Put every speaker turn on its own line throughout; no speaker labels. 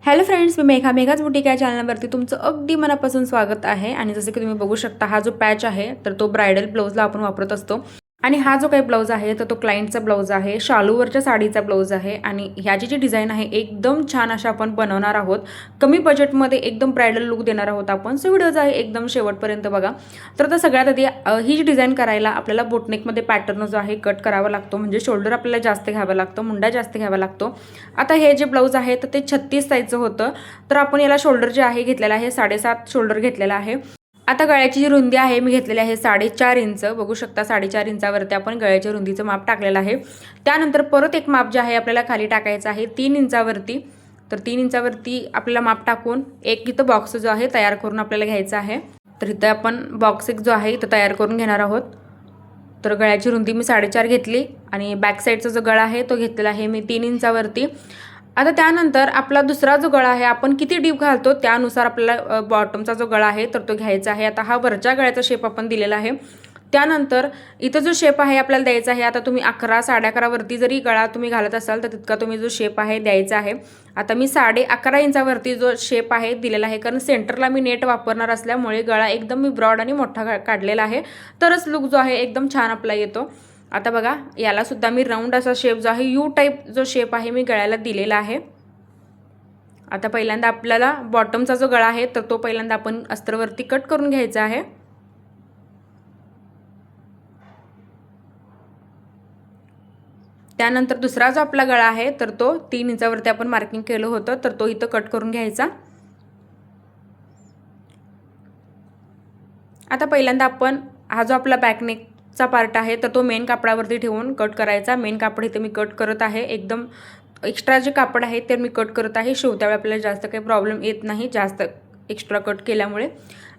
Hello friends, मी मेघाज boutique या चॅनलवरती तुमचं अगदी मनापासून स्वागत आहे। आणि जसं की तुम्ही बघू शकता, हा जो पॅच आहे तर तो ब्रायडल ब्लाउजला आपण वापरत असतो। आणि हा जो काही ब्लाउज आहे तर तो क्लायंटचा ब्लाउज आहे, शालूवरच्या साडीचा ब्लाउज आहे। आणि ह्याची जी डिझाईन आहे एकदम छान अशा आपण बनवणार आहोत। कमी बजेटमध्ये एकदम ब्रायडल लुक देणार आहोत आपण। सो व्हिडिओ जो आहे एकदम शेवटपर्यंत बघा। तर आता सगळ्यात आधी ही जी डिझाईन करायला आपल्याला बोटनेकमध्ये पॅटर्न जो आहे कट करावा लागतो, म्हणजे शोल्डर आपल्याला जास्त घ्यावा लागतो, मुंडा जास्त घ्यावा लागतो। आता हे जे ब्लाउज आहे तर ते 36 साईजचं होतं, तर आपण याला शोल्डर जे आहे घेतलेला आहे 7.5 शोल्डर घेतलेला आहे। आता गळ्याची जी रुंदी आहे मी घेतलेली आहे 4.5 इंच। बघू शकता 4.5 इंचावरती आपण गळ्याच्या रुंदीचं माप टाकलेलं आहे। त्यानंतर परत एक माप जे आहे आपल्याला खाली टाकायचं आहे 3 इंचावरती। तर 3 इंचावरती आपल्याला माप टाकून एक इथं बॉक्स जो आहे तयार करून आपल्याला घ्यायचा आहे। तर इथं आपण बॉक्स एक जो आहे इथं तयार करून घेणार आहोत। तर गळ्याची रुंदी मी 4.5 घेतली आणि बॅक साईडचा जो गळा आहे तो घेतलेला आहे मी 3 इंचावरती। आता त्यानंतर आपला दुसरा जो गळा आहे आपण किती डीप घालतो त्यानुसार आपल्याला बॉटमचा जो गळा आहे तर तो घ्यायचा आहे। आता हा वरच्या गळ्याचा शेप आपण दिलेला आहे। त्यानंतर इथं जो शेप आहे आपल्याला द्यायचा आहे, आता तुम्ही 11 11.5 वरती जरी गळा तुम्ही घालत असाल तर तितका तुम्ही जो शेप आहे द्यायचा आहे। आता मी 11.5 इंचावरती जो शेप आहे दिलेला आहे, कारण सेंटरला मी नेट वापरणार असल्यामुळे गळा एकदम मी ब्रॉड आणि मोठा काढलेला आहे, तरच लुक जो आहे एकदम छान आपला येतो। आता बघा, याला सुद्धा मी राऊंड असा शेप जो आहे यू टाईप जो शेप आहे मी गळ्याला दिलेला आहे। आता पहिल्यांदा आपल्याला बॉटमचा जो गळा आहे तर तो पहिल्यांदा आपण अस्तरवरती कट करून घ्यायचा आहे। त्यानंतर दुसरा जो आपला गळा आहे तर तो 3 इंचावरती आपण मार्किंग केलं होतं, तर तो इथं कट करून घ्यायचा। आता पहिल्यांदा आपण हा जो आपला बॅकनेकचा पार्ट आहे तर तो मेन कापडावरती ठेवून कट करायचा। मेन कापड इथे मी कट करत आहे, एकदम एक्स्ट्रा जे कापड आहे ते मी कट करत आहे। शिवतावेळी आपल्याला जास्त काही प्रॉब्लेम येत नाही जास्त एक्स्ट्रा कट केल्यामुळे।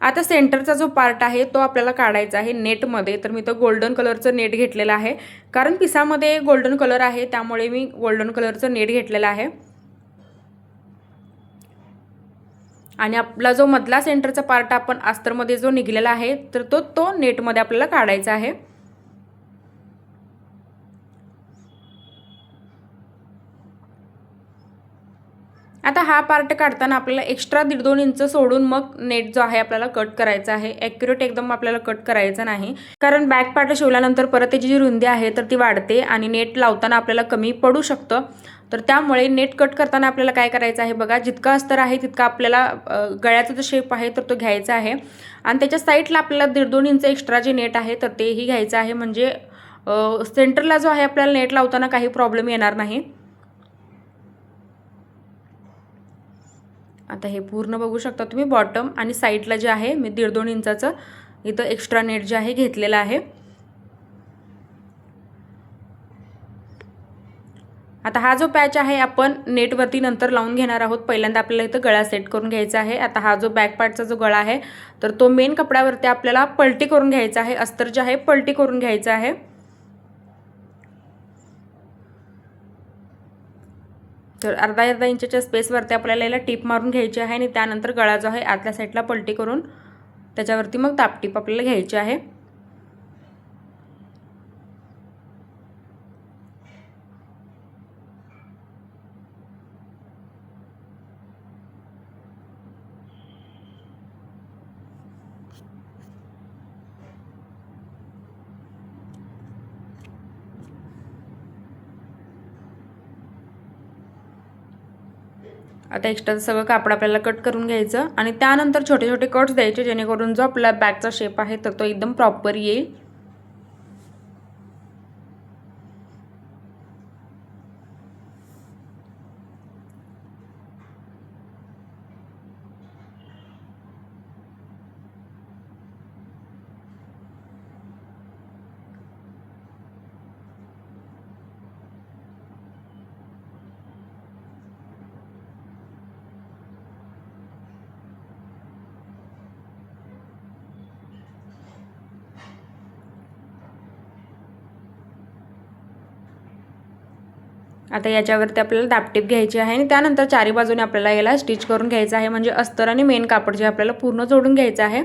आता सेंटरचा जो पार्ट आहे तो आपल्याला काढायचा आहे नेटमध्ये। तर मी तो गोल्डन कलरचं नेट घेतलेलं आहे, कारण पिसामध्ये गोल्डन कलर आहे त्यामुळे मी गोल्डन कलरचं नेट घेतलेलं आहे। आणि आपला जो मधला सेंटरचा पार्ट आपण अस्तरमध्ये जो निघलेला आहे तर तो नेटमध्ये आपल्याला काढायचा आहे। आता हा पार्ट काढताना आपल्याला एक्स्ट्रा 1.5-2 इंच सोडून मग नेट जो आहे आपल्याला कट करायचा आहे। ॲक्युरेट एकदम आपल्याला कट करायचं नाही, कारण बॅक पार्ट शिवल्यानंतर परत त्याची जी रुंदी आहे तर ती वाढते आणि नेट लावताना आपल्याला कमी पडू शकतं। तर त्यामुळे नेट कट करताना आपल्याला काय करायचं आहे बघा, जितका अस्तर आहे तितका आपल्याला गळ्याचा जो शेप आहे तर तो घ्यायचा आहे। आणि त्याच्या साईडला आपल्याला 1.5-2 इंच एक्स्ट्रा जे नेट आहे तर तेही घ्यायचं आहे, म्हणजे सेंटरला जो आहे आपल्याला नेट लावताना काही प्रॉब्लेम येणार नाही। आता हे पूर्ण बघू शकता तुम्ही, बॉटम आणि साईडला जे आहे मी 1.5-2 इंचाचं इथं एक्स्ट्रा नेट जे आहे घेतलेलं आहे। आता हा जो पॅच आहे आपण नेटवरती नंतर लावून घेणार आहोत। पहिल्यांदा आपल्याला इथं गळा सेट करून घ्यायचा आहे। आता हा जो बॅक पार्टचा जो गळा आहे तर तो मेन कपड्यावरती आपल्याला पलटी करून घ्यायचा आहे, अस्तर जे आहे पलटी करून घ्यायचं आहे। तर अर्धा इंचच्या स्पेसवरती आपल्याला याला टीप मारून घ्यायची आहे आणि त्यानंतर गळा जो आहे आतल्या साईडला पलटी करून त्याच्यावरती मग तापटीप आपल्याला घ्यायची आहे। आता एक्स्ट्राचं सगळं कापड आपल्याला कट करून घ्यायचं आणि त्यानंतर छोटे छोटे कट्स द्यायचे, जेणेकरून जो आपला बॅकचा शेप आहे तर तो एकदम प्रॉपर येईल। आता याच्यावरती आपल्याला दापटीप घ्यायची आहे आणि त्यानंतर चारी बाजूने आपल्याला याला स्टिच करून घ्यायचं आहे, म्हणजे अस्तर आणि मेन कापड जे आपल्याला पूर्ण जोडून घ्यायचं आहे।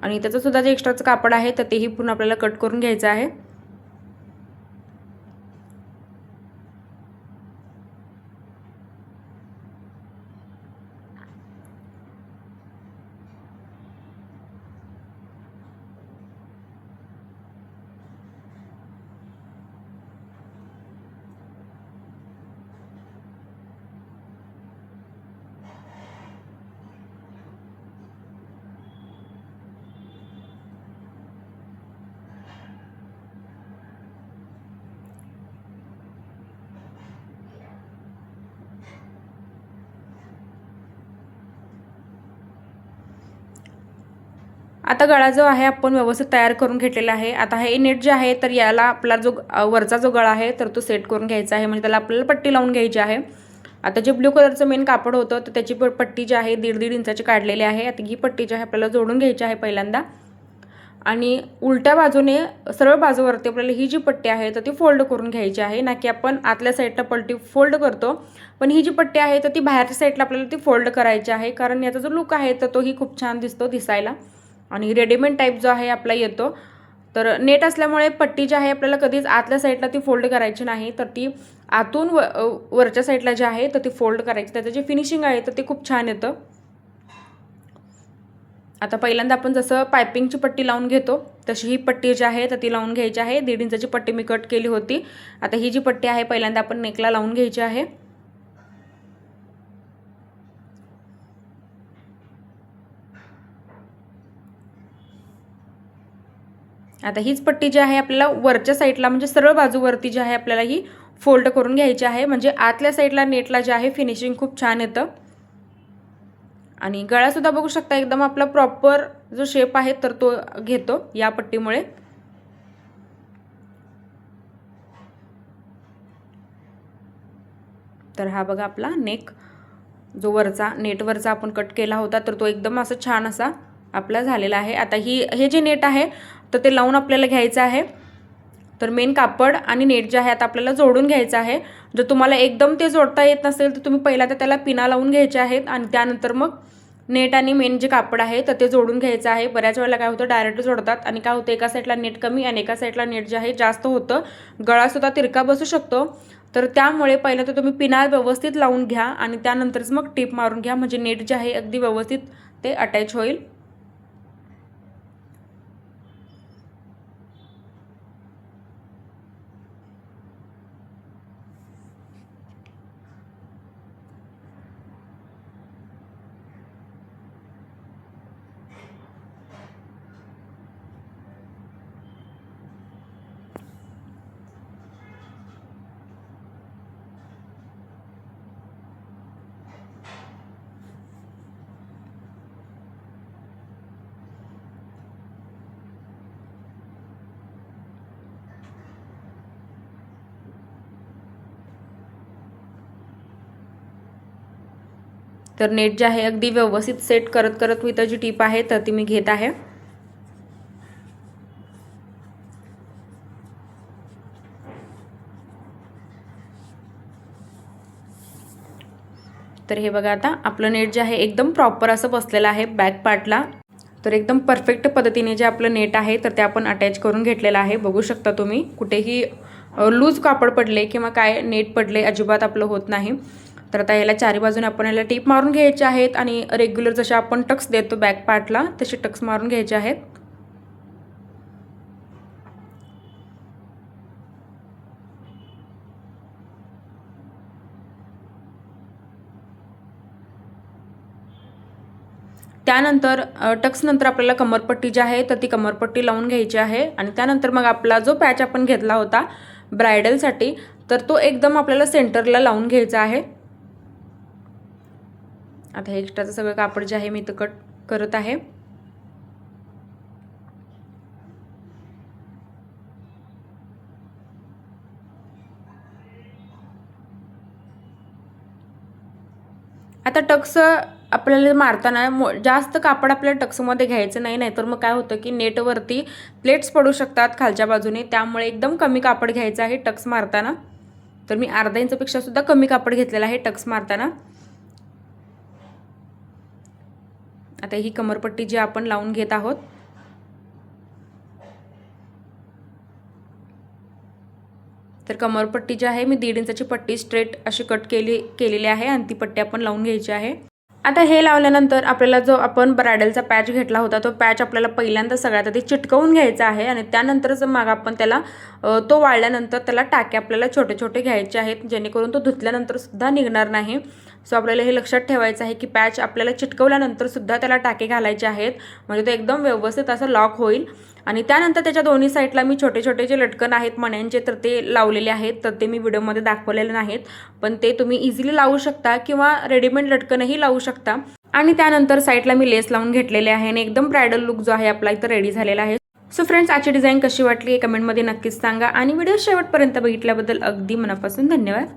आणि त्याचं सुद्धा जे एक्स्ट्राचं कापड आहे तर तेही पूर्ण आपल्याला कट करून घ्यायचं आहे। आता गळा जो आहे आपण व्यवस्थित तयार करून घेतलेला आहे। आता हे नेट जे आहे तर याला आपला जो वरचा जो गळा आहे तर तो सेट करून घ्यायचा आहे, म्हणजे त्याला आपल्याला पट्टी लावून घ्यायची आहे। आता जे ब्ल्यू कलरचं मेन कापड होतं तर त्याची पट्टी जी आहे 1.5 इंचाची काढलेली आहे। आता ही पट्टी जी आहे आपल्याला जोडून घ्यायची आहे पहिल्यांदा, आणि उलट्या बाजूने सरळ बाजूवरती आपल्याला ही जी पट्टी आहे तर ती फोल्ड करून घ्यायची आहे, ना की आपण आतल्या साईडला पट्टी फोल्ड करतो, पण ही जी पट्टी आहे तर ती बाहेरच्या साईडला आपल्याला ती फोल्ड करायची आहे, कारण याचा जो लुक आहे तर तोही खूप छान दिसतो दिसायला, आणि रेडीमेड टाईप जो आहे आपला येतो। तर नेट असल्यामुळे पट्टी जी आहे आपल्याला कधीच आतल्या साईडला ती फोल्ड करायची नाही, तर ती आतून वरच्या साईडला जी आहे तर ती फोल्ड करायची, त्याचं जे फिनिशिंग आहे तर ते खूप छान येतं। आता पहिल्यांदा आपण जसं पायपिंगची पट्टी लावून घेतो तशी ही पट्टी जी आहे तर ती लावून घ्यायची आहे। 1.5 इंचाची पट्टी मी कट केली होती। आता ही जी पट्टी आहे पहिल्यांदा आपण नेकला लावून घ्यायची आहे। आता हीच पट्टी जी आहे आपल्याला वरच्या साईडला म्हणजे सरळ बाजूवरती जी आहे आपल्याला ही फोल्ड करून घ्यायची आहे, म्हणजे आतल्या साईडला नेटला जे आहे फिनिशिंग खूप छान येतं। आणि गळासुद्धा बघू शकता एकदम आपला प्रॉपर जो शेप आहे तर तो घेतो या पट्टीमुळे। तर हा बघा आपला नेक जो वरचा नेटवरचा आपण कट केला होता तर तो एकदम असं छान असा आपला झालेला आहे। आता हे जे नेट आहे तर ते लावून आपल्याला घ्यायचं आहे। तर मेन कापड आणि नेट जे आहे आता आपल्याला जोडून घ्यायचं आहे। जर तुम्हाला एकदम ते जोडता येत नसेल तर तुम्ही पहिला तर त्याला पिना लावून घ्यायचे आहेत आणि त्यानंतर मग नेट आणि मेन जे कापड आहे तर ते जोडून घ्यायचं आहे। बऱ्याच वेळेला काय होतं डायरेक्ट जोडतात आणि काय होतं एका साईडला नेट कमी आणि एका साईडला नेट जे आहे जास्त होतं, गळासुद्धा तिरका बसू शकतो। तर त्यामुळे पहिलं तर तुम्ही पिना व्यवस्थित लावून घ्या आणि त्यानंतरच मग टीप मारून घ्या, म्हणजे नेट जे आहे अगदी व्यवस्थित ते अटॅच होईल। तर नेट जे आहे अगदी व्यवस्थित सेट करत करत मी त्याची टीप आहे तर ती मी घेत आहे। तर हे बघा आता आपलं नेट जे आहे एकदम प्रॉपर असं बसलेलं आहे बॅक पार्टला। तर एकदम परफेक्ट पद्धतीने जे आपलं नेट आहे तर ते आपण अटॅच करून घेतलेलं आहे। बघू शकता तुम्ही कुठेही लूज कापड पडले किंवा काय नेट पडले अजिबात आपलं होत नाही। तर आता याला चारी बाजूने आपण याला टीप मारून घ्यायचे आहेत आणि रेग्युलर जसे आपण टक्स देतो बॅक पार्टला तसे टक्स मारून घ्यायचे आहेत। त्यानंतर टक्स नंतर आपल्याला कमरपट्टी जी आहे तर ती कमरपट्टी लावून घ्यायची आहे आणि त्यानंतर मग आपला जो पॅच आपण घेतला होता ब्रायडलसाठी तर तो एकदम आपल्याला सेंटरला लावून घ्यायचा आहे। आता हे एक्स्ट्राचं सगळं कापड जे आहे मी इथं कट करत आहे। आता टक्स आपल्याला मारताना जास्त कापड आपल्याला टक्समध्ये घ्यायचं नाही, नाहीतर मग काय होतं की नेटवरती प्लेट्स पडू शकतात खालच्या बाजूने, त्यामुळे एकदम कमी कापड घ्यायचं आहे टक्स मारताना। तर मी अर्धा इंचापेक्षा सुद्धा कमी कापड घेतलेला आहे टक्स मारताना। आता ही कमरपट्टी जी आपण लावून घेत आहोत। तर कमरपट्टी जी आहे मी 1.5 इंचाची पट्टी स्ट्रेट अशी कट केलेली आहे आणि ती पट्टी आपण लावून घ्यायची आहे। आता हे लावल्यानंतर आपल्याला जो आपण ब्रायडलचा पॅच घेतला होता तो पॅच आपल्याला पहिल्यांदा सगळ्यात आधी चिटकवून घ्यायचा आहे आणि त्यानंतरच मग आपण त्याला तो वाळल्यानंतर त्याला टाके आपल्याला छोटे छोटे घ्यायचे आहेत, जेणेकरून तो धुतल्यानंतर सुद्धा निघणार नाही। सो आपल्याला हे लक्षात ठेवायचं आहे की पॅच आपल्याला चिटकवल्यानंतर सुद्धा त्याला टाके घालायचे आहेत, म्हणजे तो एकदम व्यवस्थित असं लॉक होईल. आणि त्यानंतर त्याच्या दोन्ही साईडला मी छोटे छोटे जे लटकन आहेत मण्यांचे तर ते लावलेले आहेत, तर ते मी व्हिडिओमध्ये दाखवलेले नाहीत, पण ते तुम्ही इझिली लावू शकता किंवा रेडीमेड लटकनही लावू शकता. आणि त्यानंतर साईडला मी लेस लावून घेतलेले आहे आणि एकदम ब्रायडल लुक जो आहे आपला इथं रेडी झालेला आहे. सो फ्रेंड्स, आजची डिझाईन कशी वाटली कमेंटमध्ये नक्कीच सांगा आणि व्हिडिओ शेवटपर्यंत बघितल्याबद्दल अगदी मनापासून धन्यवाद.